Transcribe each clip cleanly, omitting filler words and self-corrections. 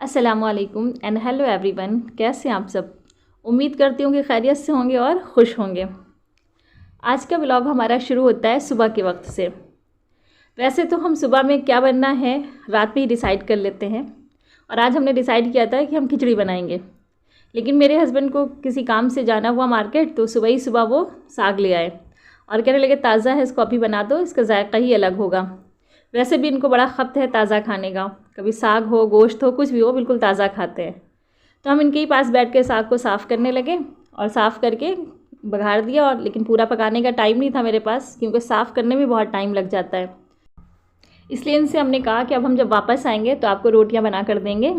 अस्सलामुअलैकुम and hello everyone. कैसे हैं आप सब? उम्मीद करती हूँ कि खैरियत से होंगे और ख़ुश होंगे। आज का व्लॉग हमारा शुरू होता है सुबह के वक्त से। वैसे तो हम सुबह में क्या बनना है रात में ही डिसाइड कर लेते हैं, और आज हमने डिसाइड किया था कि हम खिचड़ी बनाएंगे। लेकिन मेरे हस्बैंड को किसी काम से जाना हुआ मार्केट, तो सुबह ही सुबह वो साग ले आए और कहने लगे ताज़ा है, इसको अभी बना दो, इसका जायका ही अलग होगा। वैसे भी इनको बड़ा खपत है ताज़ा खाने का, कभी साग हो गोश्त हो कुछ भी हो बिल्कुल ताज़ा खाते हैं। तो हम इनके ही पास बैठ के साग को साफ़ करने लगे और साफ़ करके बघार दिया। और लेकिन पूरा पकाने का टाइम नहीं था मेरे पास, क्योंकि साफ़ करने में बहुत टाइम लग जाता है। इसलिए इनसे हमने कहा कि अब हम जब वापस आएंगे तो आपको रोटियां बना कर देंगे।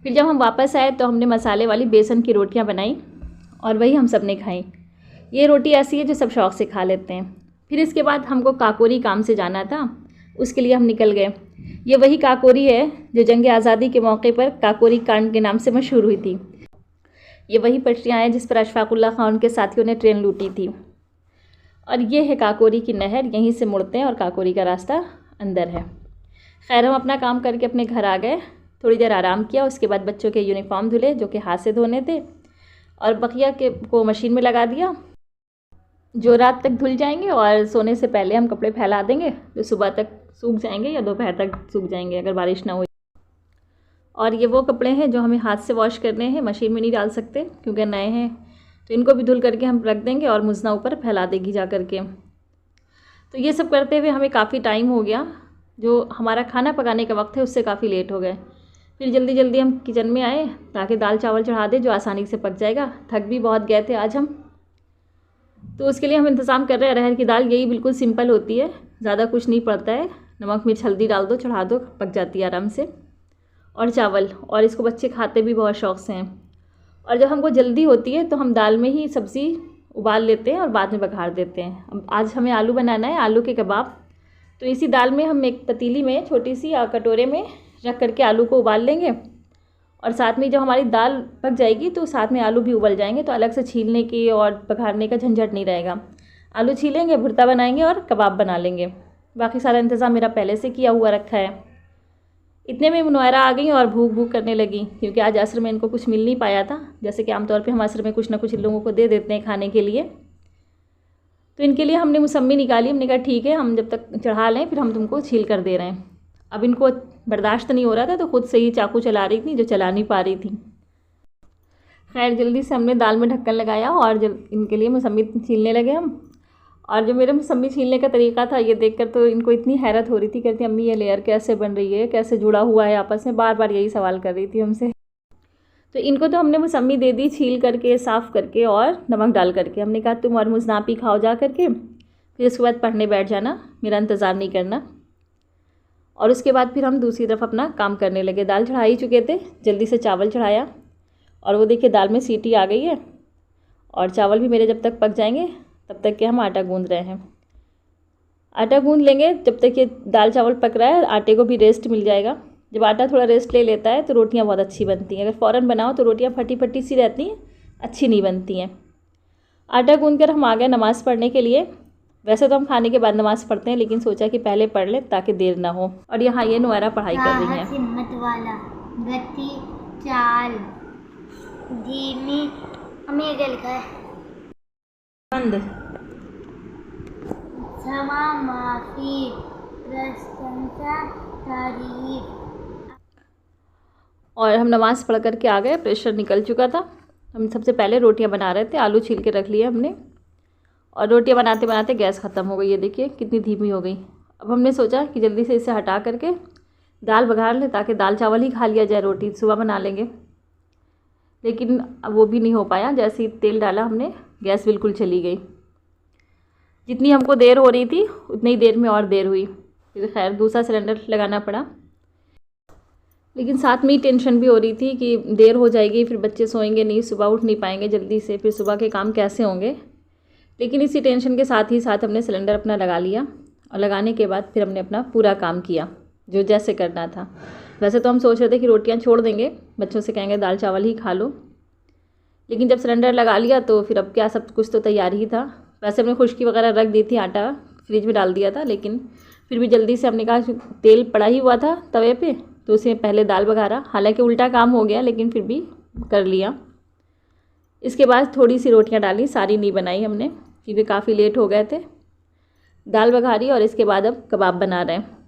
फिर जब हम वापस आए तो हमने मसाले वाली बेसन की रोटियां बनाई और वही हम सब ने खाई। ये रोटी ऐसी है जो सब शौक़ से खा लेते हैं। फिर इसके बाद हमको काकोरी काम से जाना था, उसके लिए हम निकल गए। ये वही काकोरी है जो जंग आज़ादी के मौके पर काकोरी कांड के नाम से मशहूर हुई थी। ये वही पटरियाँ हैं जिस पर अशफाकुल्ला खान के साथियों ने ट्रेन लूटी थी। और ये है काकोरी की नहर, यहीं से मुड़ते हैं और काकोरी का रास्ता अंदर है। खैर, हम अपना काम करके अपने घर आ गए, थोड़ी देर आराम किया। उसके बाद बच्चों के यूनिफॉर्म धुले जो कि हाथ से धोने थे, और बकिया के को मशीन में लगा दिया जो रात तक धुल जाएंगे। और सोने से पहले हम कपड़े फैला देंगे जो सुबह तक सूख जाएंगे या दोपहर तक सूख जाएंगे अगर बारिश ना हो। और ये वो कपड़े हैं जो हमें हाथ से वॉश करने हैं, मशीन में नहीं डाल सकते क्योंकि नए हैं। तो इनको भी धुल करके हम रख देंगे और मुजना ऊपर फैला देगी जा करके। तो ये सब करते हुए हमें काफ़ी टाइम हो गया। जो हमारा खाना पकाने का वक्त है उससे काफ़ी लेट हो गए। फिर जल्दी जल्दी हम किचन में आए ताकि दाल चावल चढ़ा दें जो आसानी से पक जाएगा। थक भी बहुत गए थे आज हम, तो उसके लिए हम इंतज़ाम कर रहे हैं अरहर की दाल। यही बिल्कुल सिंपल होती है, ज़्यादा कुछ नहीं पड़ता है। नमक मिर्च हल्दी डाल दो, चढ़ा दो, पक जाती है आराम से। और चावल, और इसको बच्चे खाते भी बहुत शौक़ से हैं। और जब हमको जल्दी होती है तो हम दाल में ही सब्ज़ी उबाल लेते हैं और बाद में बघार देते हैं। अब आज हमें आलू बनाना है, आलू के कबाब। तो इसी दाल में हम एक पतीली में छोटी सी कटोरे में रख करके आलू को उबाल लेंगे। और साथ में जब हमारी दाल पक जाएगी तो साथ में आलू भी उबल जाएंगे, तो अलग से छीलने की और बघारने का झंझट नहीं रहेगा। आलू छीलेंगे, भुर्ता बनाएंगे और कबाब बना लेंगे। बाकी सारा इंतज़ाम मेरा पहले से किया हुआ रखा है। इतने में मुनव्वरा आ गई और भूख भूख करने लगी, क्योंकि आज असर में इनको कुछ मिल नहीं पाया था। जैसे कि आमतौर पे हम असर में कुछ ना कुछ इन लोगों को दे देते हैं खाने के लिए। तो इनके लिए हमने मौसम्मी निकाली। हमने कहा ठीक है, हम जब तक चढ़ा लें फिर हम तुमको छील कर दे रहे हैं। अब इनको बर्दाश्त नहीं हो रहा था तो खुद से ही चाकू चला रही थी जो चला नहीं पा रही थी। खैर, जल्दी से हमने दाल में ढक्कन लगाया और इनके लिए मौसम्मी छीलने लगे हम। और जो मेरे मौसम्मी छीलने का तरीका था ये देखकर तो इनको इतनी हैरत हो रही थी। कहती अम्मी ये लेयर कैसे बन रही है, कैसे जुड़ा हुआ है आपस में, बार बार यही सवाल कर रही थी हमसे। तो इनको तो हमने मौसम्मी दे दी छील करके, साफ़ करके और नमक डाल करके। हमने कहा तुम और मुजनापी खाओ जा करके, फिर उसके बाद पढ़ने बैठ जाना, मेरा इंतज़ार नहीं करना। और उसके बाद फिर हम दूसरी तरफ अपना काम करने लगे। दाल चढ़ा ही चुके थे, जल्दी से चावल चढ़ाया। और वो देखिए दाल में सीटी आ गई है। और चावल भी मेरे जब तक पक जाएंगे तब तक के हम आटा गूंद रहे हैं। आटा गूंद लेंगे जब तक ये दाल चावल पक रहा है, आटे को भी रेस्ट मिल जाएगा। जब आटा थोड़ा रेस्ट ले लेता है तो रोटियां बहुत अच्छी बनती हैं। अगर फ़ौरन बनाओ तो रोटियां फटी फटी सी रहती हैं, अच्छी नहीं बनती हैं। आटा गूंद कर हम आ गए नमाज़ पढ़ने के लिए। वैसे तो हम खाने के बाद नमाज़ पढ़ते हैं, लेकिन सोचा कि पहले पढ़ लें ताकि देर ना हो। और यहाँ ये नुआरा पढ़ाई कर रही है। हिम्मत वाला, गति, चाल, धीमी, हमें ये लिखा है बंद, क्षमा, माफी, प्रशंसा, तारीफ। और हम नमाज़ पढ़ करके आ गए। प्रेशर निकल चुका था। हम सबसे पहले रोटियां बना रहे थे। आलू छील के रख लिए हमने, और रोटियां बनाते बनाते गैस ख़त्म हो गई। ये देखिए कितनी धीमी हो गई। अब हमने सोचा कि जल्दी से इसे हटा करके दाल बघार लें ताकि दाल चावल ही खा लिया जाए, रोटी सुबह बना लेंगे। लेकिन अब वो भी नहीं हो पाया। जैसे ही तेल डाला हमने, गैस बिल्कुल चली गई। जितनी हमको देर हो रही थी उतनी ही देर में और देर हुई। फिर खैर दूसरा सिलेंडर लगाना पड़ा। लेकिन साथ में ही टेंशन भी हो रही थी कि देर हो जाएगी, फिर बच्चे सोएंगे नहीं, सुबह उठ नहीं पाएंगे जल्दी से, फिर सुबह के काम कैसे होंगे। लेकिन इसी टेंशन के साथ ही साथ हमने सिलेंडर अपना लगा लिया। और लगाने के बाद फिर हमने अपना पूरा काम किया जो जैसे करना था। वैसे तो हम सोच रहे थे कि रोटियां छोड़ देंगे, बच्चों से कहेंगे दाल चावल ही खा लो। लेकिन जब सिलेंडर लगा लिया तो फिर अब क्या, सब कुछ तो तैयार ही था। वैसे हमने खुश्की वगैरह रख दी थी, आटा फ्रिज में डाल दिया था। लेकिन फिर भी जल्दी से हमने कहा तेल पड़ा ही हुआ था तवे पे, तो उसे पहले दाल बघारा, हालांकि उल्टा काम हो गया लेकिन फिर भी कर लिया। इसके बाद थोड़ी सी रोटियां डाली, सारी नहीं बनाई हमने क्योंकि काफ़ी लेट हो गए थे। दाल बघारी और इसके बाद अब कबाब बना रहे हैं।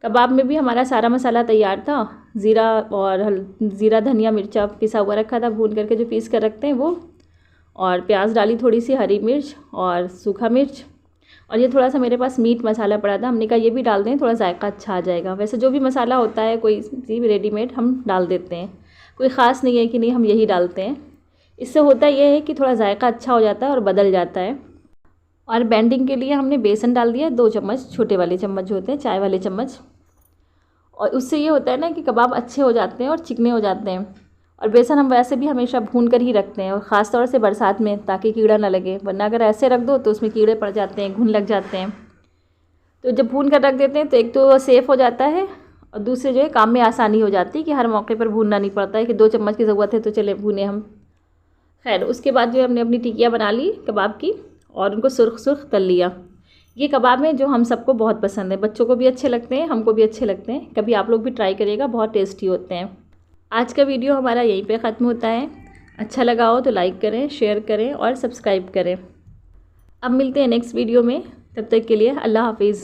कबाब में भी हमारा सारा मसाला तैयार था, ज़ीरा धनिया मिर्चा पिसा हुआ रखा था, भून करके जो पीस कर रखते हैं वो, और प्याज डाली, थोड़ी सी हरी मिर्च और सूखा मिर्च, और ये थोड़ा सा मेरे पास मीट मसाला पड़ा था, हमने कहा ये भी डाल दें, थोड़ा जायका अच्छा आ जाएगा। वैसे जो भी मसाला होता है कोई भी रेडीमेड हम डाल देते हैं, कोई ख़ास नहीं है कि नहीं हम यही डालते हैं। इससे होता यह है कि थोड़ा जायका अच्छा हो जाता है और बदल जाता है। और बैंडिंग के लिए हमने बेसन डाल दिया 2 चम्मच, छोटे वाले चम्मच जो होते हैं, चाय वाले चम्मच, और उससे ये होता है ना कि कबाब अच्छे हो जाते हैं और चिकने हो जाते हैं। और बेसन हम वैसे भी हमेशा भून कर ही रखते हैं, और ख़ास तौर से बरसात में, ताकि कीड़ा ना लगे, वरना अगर ऐसे रख दो तो उसमें कीड़े पड़ जाते हैं, घुन लग जाते हैं। तो जब भून कर रख देते हैं तो एक तो सेफ़ हो जाता है, और दूसरे जो है काम में आसानी हो जाती है कि हर मौके पर भूनना नहीं पड़ता है कि 2 चम्मच की ज़रूरत है तो चले भूने हम। खैर उसके बाद जो है हमने अपनी टिकिया बना ली कबाब की और उनको सुर्ख सुर्ख तल लिया। ये कबाब हैं जो हम सबको बहुत पसंद है, बच्चों को भी अच्छे लगते हैं, हमको भी अच्छे लगते हैं। कभी आप लोग भी ट्राई करिएगा, बहुत टेस्टी होते हैं। आज का वीडियो हमारा यहीं पे ख़त्म होता है। अच्छा लगा हो तो लाइक करें, शेयर करें और सब्सक्राइब करें। अब मिलते हैं नेक्स्ट वीडियो में, तब तक के लिए अल्लाह हाफिज़।